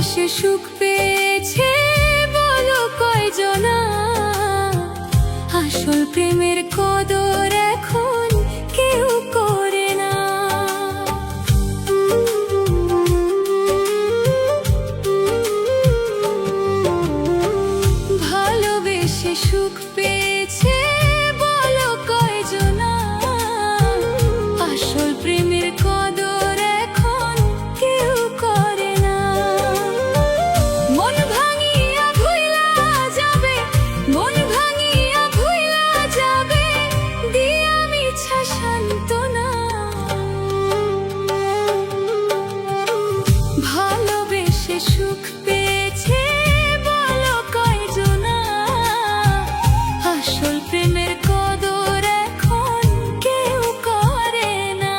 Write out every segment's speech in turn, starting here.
ভালোবেসে সুখ পেয়েছে বলো কয়জনা, আসল প্রেমের কদর এখন কেউ করে না। ভালোবেসে সুখ পেয়েছে বলো কয়জনা, আসল প্রেমের কদর এখন কেউ করে না। মন ভাঙিয়া ভুইলা যাবে, মন ভাঙিয়া ভুইলা যাবে দিয়া মিছা সান্ত্বনা। ভালোবেসে সুখ পেয়েছে বলো কয়জনা, আসল প্রেমের কদর এখন কেউ করে না।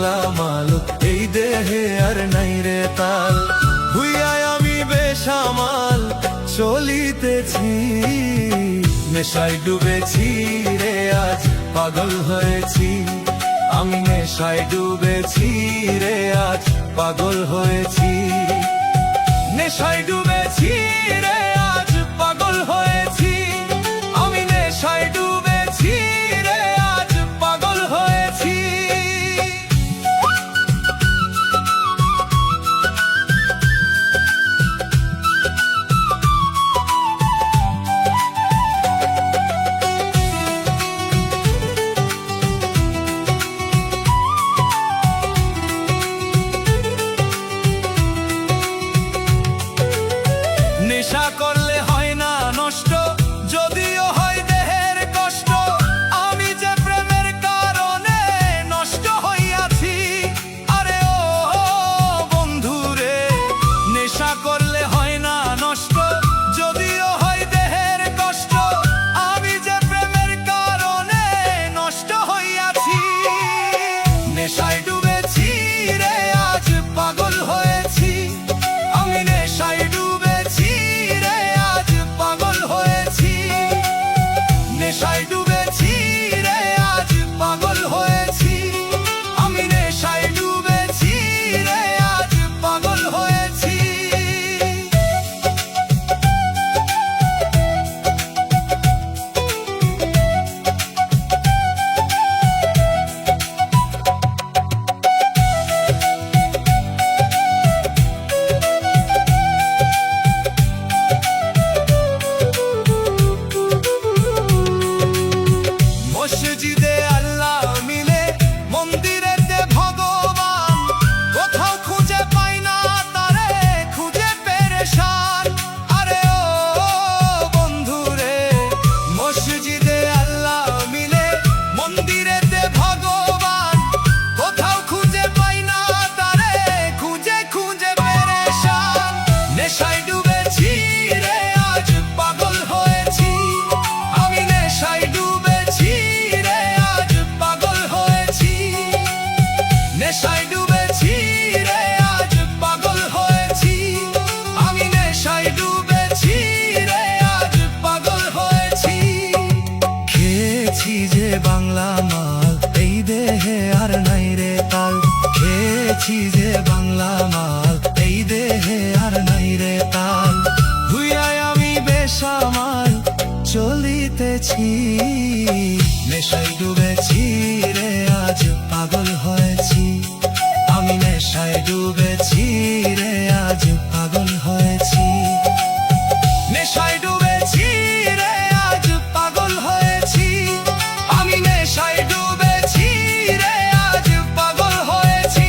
বাংলা মাল, এই দেহে আর নাই রে তাল। ভুইয়ায় আমি বেসামাল চলিতেছি, নেশায় ডুবেছি রে আজ পাগল হয়েছি। আমি নেশায় ডুবেছি রে আজ পাগল হয়েছি। নেশায় ডুবেছি রে আজ পাগল হয়েছি। আমি নেশায় ডুবেছি রে আজ পাগল হয়েছি। নেশা করলে হয় না নষ্ট, যদিও হয় দেহের কষ্ট। আমি যে প্রেমের কারণে নষ্ট হইয়াছি। আরে ও বন্ধু রে, নেশা করলে হয় না নষ্ট, যদিও হয় দেহের কষ্ট। আমি যে প্রেমের কারণে নষ্ট হইয়াছি। নেশায় ডুবেছি রে আজ পাগল হয়েছি। আমি নেশায় ডুবেছি রে আজ পাগল হয়েছি। নেশায় ডুবেছি রে আজ পাগল হয়েছি। আমি নেশায় ডুবেছি রে আজ পাগল হয়েছি। মসজিদে আল্লাহ মিলে, মন্দিরেতে ভগবান, কোথাও খুঁজে পাই না তারে, খুঁজে পেরেশান। আরে ও বন্ধু রে, মসজিদে আল্লাহ মিলে, মন্দিরেতে ভগবান, কোথাও খুঁজে পাই না তারে, খুঁজে খুঁজে পেরেশান। নেশায় ডুবেছি রে আজ পাগল হয়েছি। আমি নেশায় ডুবেছি রে আজ পাগল হয়েছি। নেশায় ডুবেছি রে আজ পাগল হয়েছি। আমি নেশায় ডুবেছি রে আজ পাগল হয়েছি। খেয়েছি যে বাংলা মাল, এই দেহে আর নাই রে তাল। খেয়েছি যে বাংলা মাল, এই দেহে আর নাই রে তাল। ভুইয়ায় আমি বেসামাল চলিতেছি, নেশায় ডুবেছি রে আজ পাগল হয়েছি। আমি নেশায় ডুবেছি রে আজ পাগল হয়েছি। নেশায় ডুবেছি রে আজ পাগল হয়েছি। আমি নেশায় ডুবেছি রে আজ পাগল হয়েছি।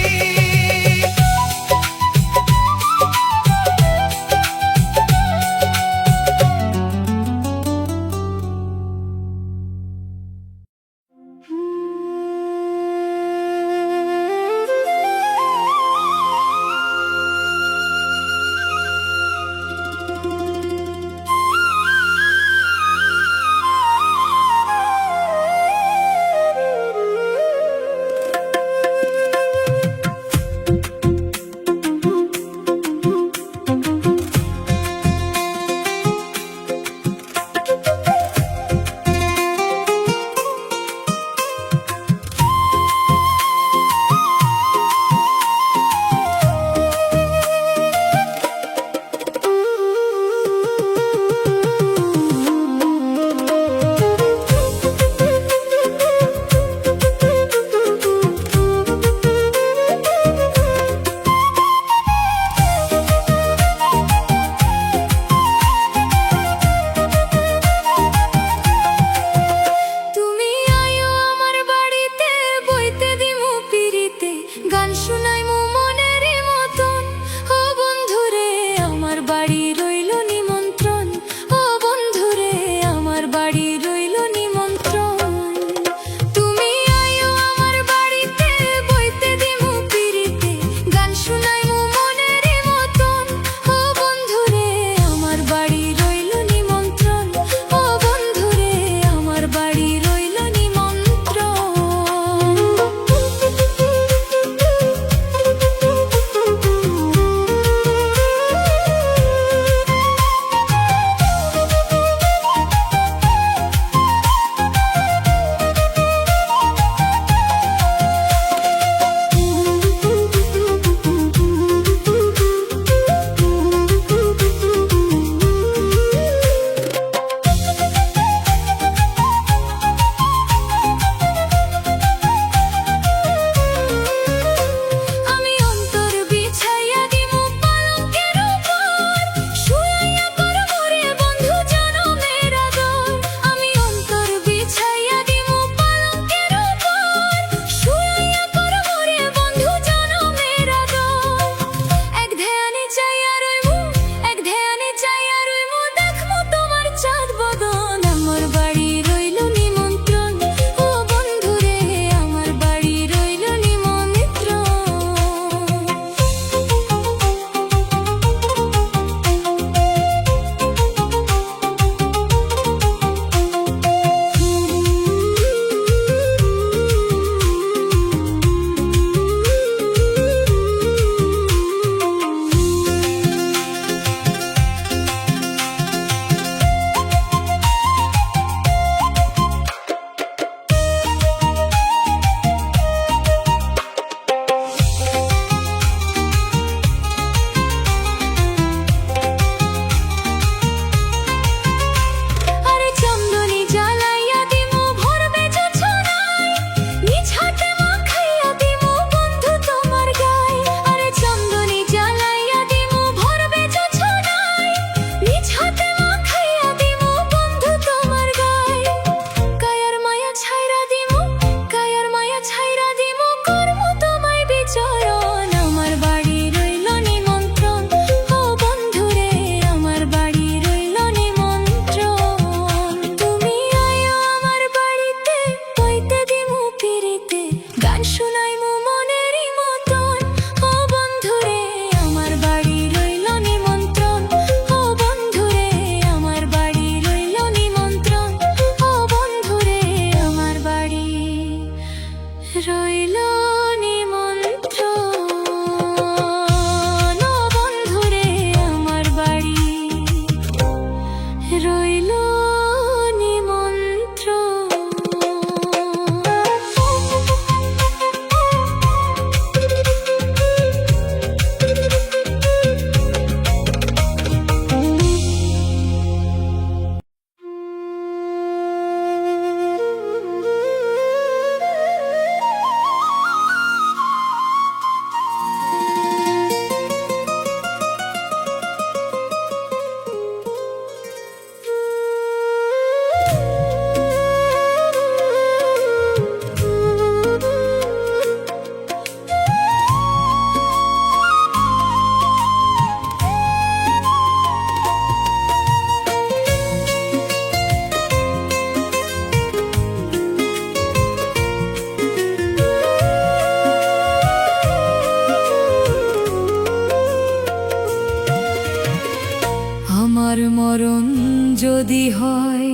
যদি হয়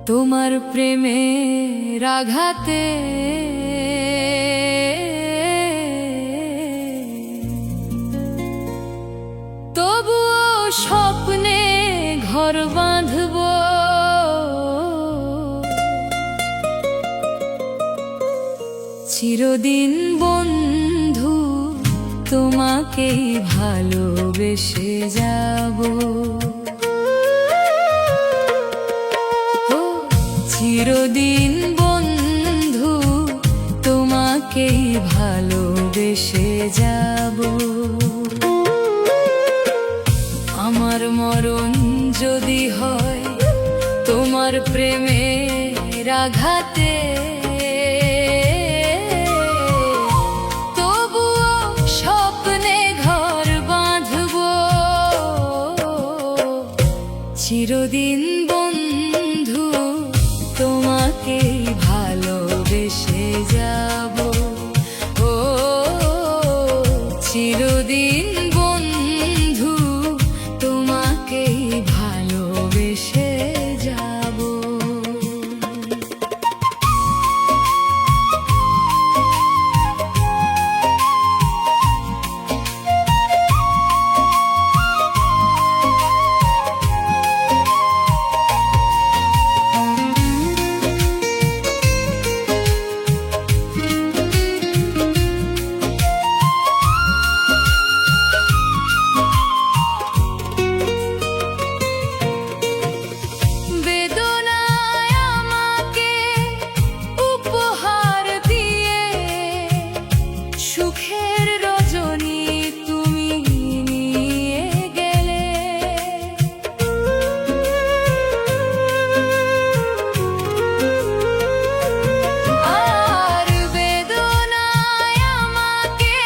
তোমার প্রেমের আঘাতে, তবুও স্বপ্নে ঘর বাঁধব, চিরদিন বন্ধু তোমাকেই ভালোবেসে যাব। চিরদিন বন্ধু তোমাকেই ভালোবেসে যাব। আমার মরণ যদি হয় তোমার প্রেমের আঘাতে, তবুও স্বপ্নে ঘর বাঁধব, চিরদিন বন্ধু তোমাকেই ভালোবেসে যাব। ও চিরদিন বন্ধু তোমাকেই ভালোবেসে যাব। সুখের রজনী তুমি নিয়ে গেলে, আর বেদনায় আমাকে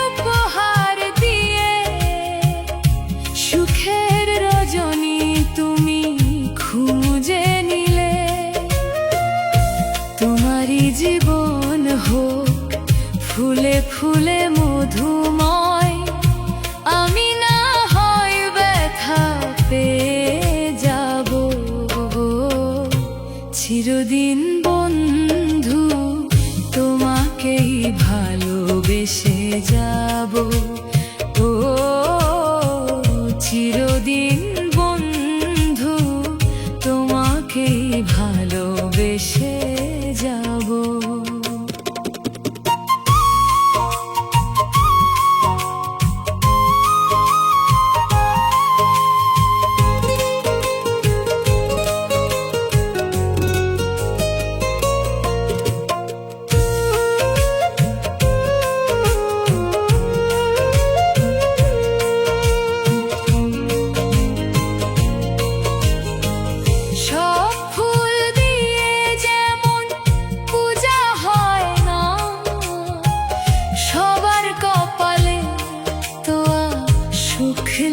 উপহার দিয়ে সুখের রজনী তুমি খুঁজে নিলে। তোমারই জীবন হোক ফুলে ফুলে মধুময়, আমি না হয় ব্যথা পেয়ে যাব। চিরদিন বন্ধু তোমাকেই ভালোবেসে যাব। ও চিরদিন বন্ধু তোমাকেই ভালোবেসে যাব।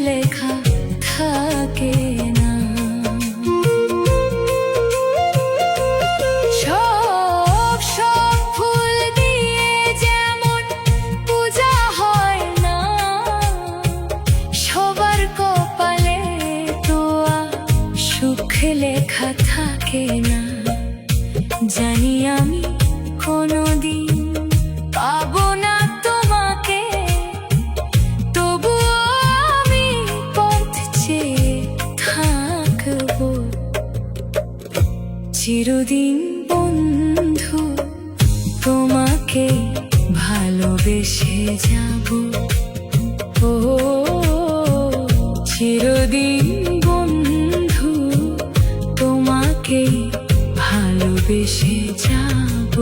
লেখা থাকে না, সব ফুল দিয়ে যেমন পূজা হয় না, সবার কপালে তো সুখ লেখা থাকে না। জানি আমি কোনোদিন পাবো না তোমাকে, তবুও আমি পথ চেয়ে থাকবো। চিরদিন বন্ধু তোমাকে ভালোবেসে যাব। ও চিরদিন বন্ধু তোমাকে ভালোবেসে যাব।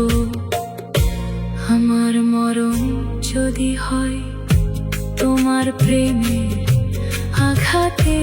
আমার মরণ যদি হয় তোমার প্রেমে আঘাতে,